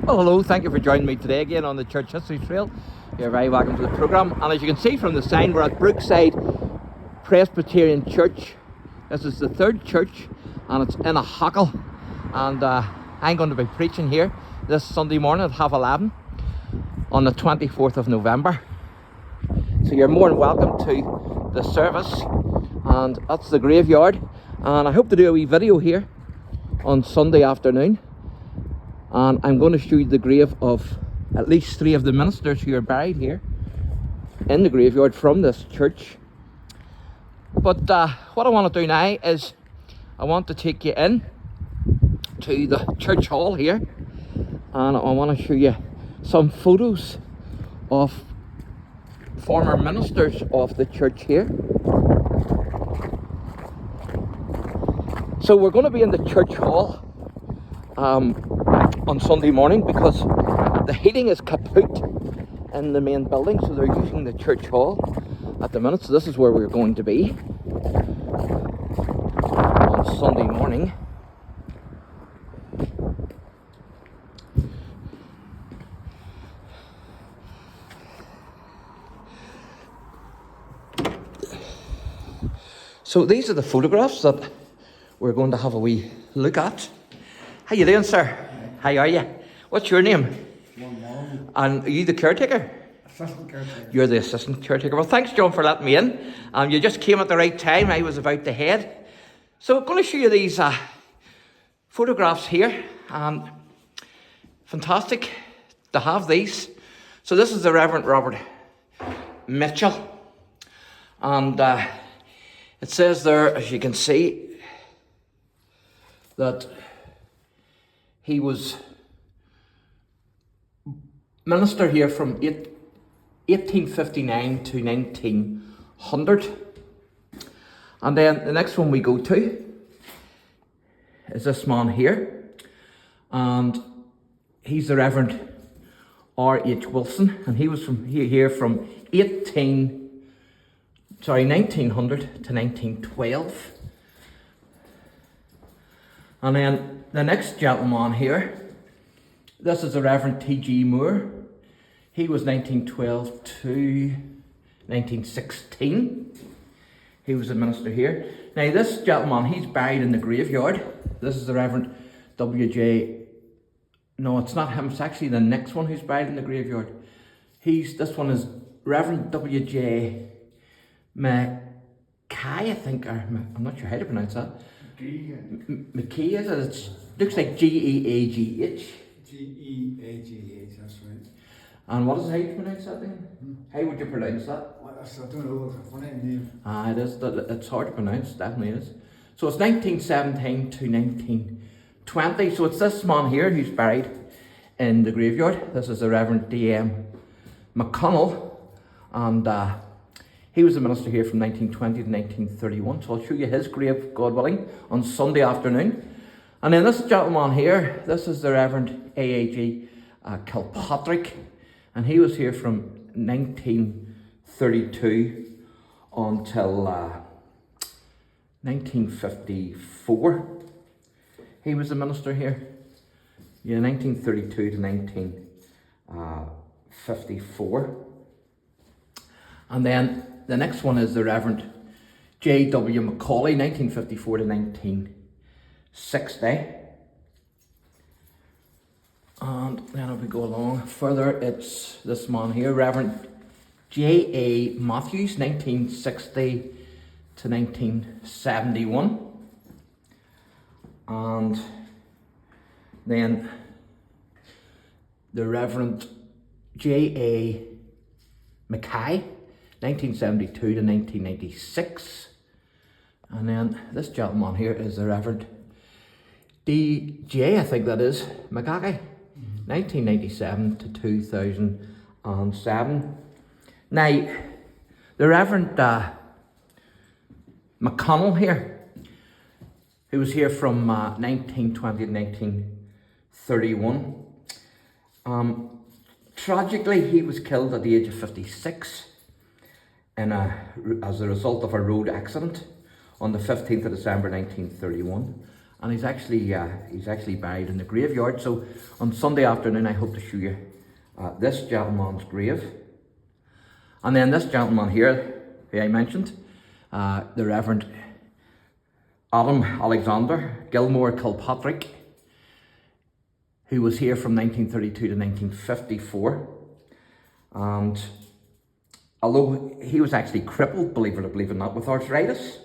Well, hello, thank you for joining me today again on the Church History Trail. You're very welcome to the programme. And as you can see from the sign, we're at Brookside Presbyterian Church. This is the third church and it's in AHOGHILL. And I'm going to be preaching here this Sunday morning at 11:30 on the 24th of November. So you're more than welcome to the service. And that's the graveyard. And I hope to do a wee video here on Sunday afternoon. And I'm going to show you the grave of at least 3 of the ministers who are buried here in the graveyard from this church. But what I want to do now is I want to take you in to the church hall here, and I want to show you some photos of former ministers of the church here. So we're going to be in the church hall on Sunday morning because the heating is kaput in the main building, so they're using the church hall at the minute. So this is where we're going to be on Sunday morning. So these are the photographs that we're going to have a wee look at. How you doing, sir? How are you? What's your name? And are you the caretaker? Assistant caretaker. You're the assistant caretaker. Well, thanks, John, for letting me in. You just came at the right time. I was about to head. So I'm going to show you these photographs here. Fantastic to have these. So this is the Reverend Robert Mitchell. And it says there, as you can see, that he was minister here from 1859 to 1900. And then the next one we go to is this man here. And he's the Reverend R.H. Wilson. And he was from here from 1900 to 1912. And then the next gentleman here, this is the Reverend T.G. Moore. He was 1912 to 1916. He was a minister here. Now this gentleman, he's buried in the graveyard. This is the Reverend W.J. No, it's not him. It's actually the next one who's buried in the graveyard. This one is Reverend W.J. McKay, I think, or I'm not sure how to pronounce that. McKay, is it? It looks like Geaghh. Geaghh, that's right. And what is how you pronounce that then? How would you pronounce that? Well, I don't know, it's a funny name. It is. It's hard to pronounce, definitely is. So it's 1917 to 1920. So it's this man here who's buried in the graveyard. This is the Reverend D.M. McCONNELL. And he was a minister here from 1920 to 1931. So I'll show you his grave, God willing, on Sunday afternoon. And then this gentleman here, this is the Reverend A.H. Kilpatrick. And he was here from 1932 until 1954. He was a minister here. Yeah, 1932 to 1954. And then the next one is the Reverend J.W. Macaulay, 1954 to 1960. And then if we go along further, it's this man here, Reverend J.A. Matthews, 1960 to 1971. And then the Reverend J.A. Mackay, 1972 to 1996. And then this gentleman here is the Reverend D.J., I think that is, McCockey, 1997 to 2007. Now, the Reverend McCONNELL here, who was here from 1920 to 1931. Tragically, he was killed at the age of 56 as a result of a road accident on the 15th of December 1931. and he's actually buried in the graveyard. So on Sunday afternoon, I hope to show you this gentleman's grave, and then this gentleman here, who I mentioned, the Reverend Adam Alexander Gilmore Kilpatrick, who was here from 1932 to 1954, and although he was actually crippled, believe it or not, with arthritis,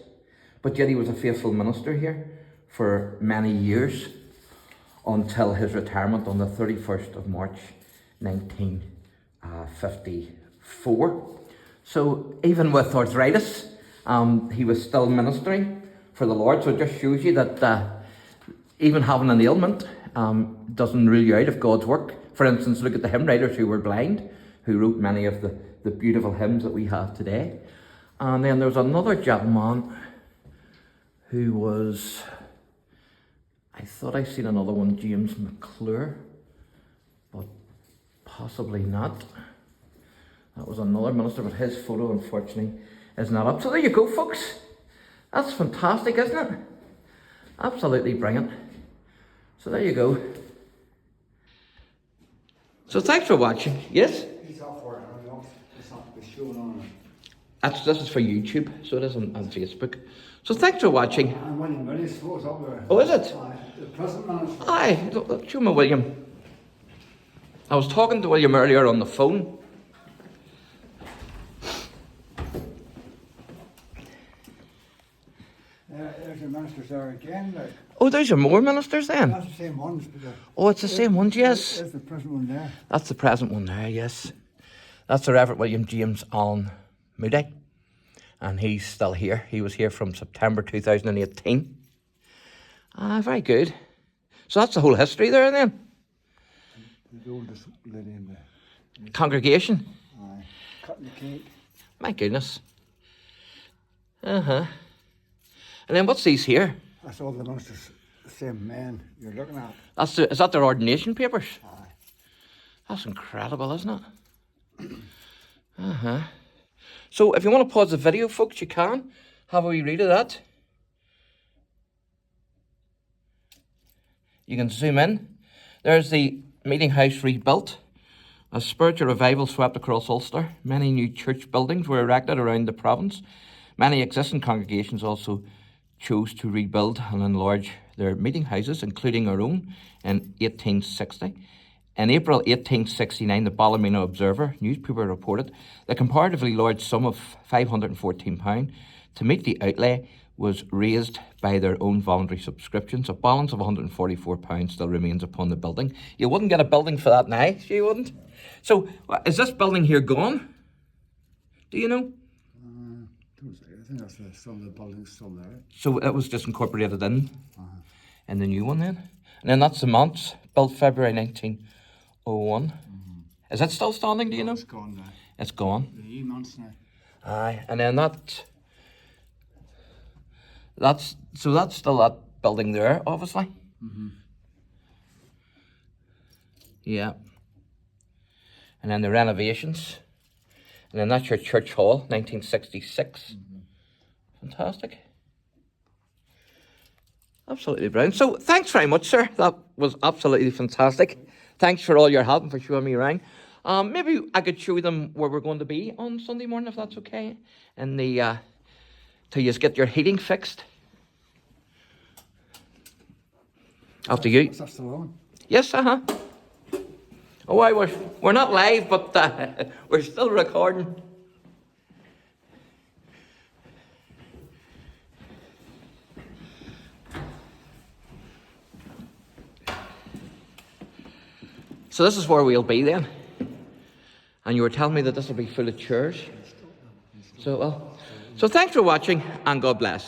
but yet he was a faithful minister here for many years until his retirement on the 31st of March 1954. So even with arthritis, he was still ministering for the Lord. So it just shows you that even having an ailment doesn't rule you out of God's work. For instance, look at the hymn writers who were blind, who wrote many of the beautiful hymns that we have today. And then there's another gentleman who was, I thought I seen another one, James McClure, but possibly not. That was another minister, but his photo unfortunately is not up. So there you go, folks. That's fantastic, isn't it? Absolutely brilliant. So there you go. So thanks for watching. Yes? He's off for it. It's not be shown on This is for YouTube, so it isn't on Facebook. So thanks for watching. And William Moody's photo's up there. Oh, is it? The present minister. Aye, show me William. I was talking to William earlier on the phone. There's your ministers there again. Like, Oh, those are more ministers then? that's the same ones. Oh, it's the same ones, yes. There's the present one there. That's the present one there, yes. That's the Rev James Alan Moody. And he's still here. He was here from September 2018. Very good. So that's the whole history there then? The oldest lady in the Congregation? Aye. Cutting the cake. My goodness. Uh-huh. And then what's these here? That's all the ministers, the same men you're looking at. Is that their ordination papers? Aye. That's incredible, isn't it? Uh-huh. So if you want to pause the video, folks, you can. Have a wee read of that. You can zoom in. There's the meeting house rebuilt. A spiritual revival swept across Ulster. Many new church buildings were erected around the province. Many existing congregations also chose to rebuild and enlarge their meeting houses, including our own in 1860. In April 1869, the Ballymena Observer newspaper reported the comparatively large sum of £514 to meet the outlay was raised by their own voluntary subscriptions. A balance of £144 still remains upon the building. You wouldn't get a building for that now, you wouldn't? So, is this building here gone? Do you know? I think that's some of the buildings still there. So it was just incorporated in the new one then? And then that's the manse, built February 1901. Is it still standing, do you know? It's gone now. It's gone. The E-months now. Aye, and then that's still that building there, obviously. Yeah. And then the renovations. And then that's your church hall, 1966. Fantastic. Absolutely brilliant. So thanks very much, sir. That was absolutely fantastic. Thanks for all your help and for showing me around. Maybe I could show them where we're going to be on Sunday morning, if that's okay. And till you get your heating fixed. After you. Is that still on? Yes, Oh, we're not live, but we're still recording. So this is where we'll be then. And you were telling me that this will be full of chairs. So thanks for watching, and God bless.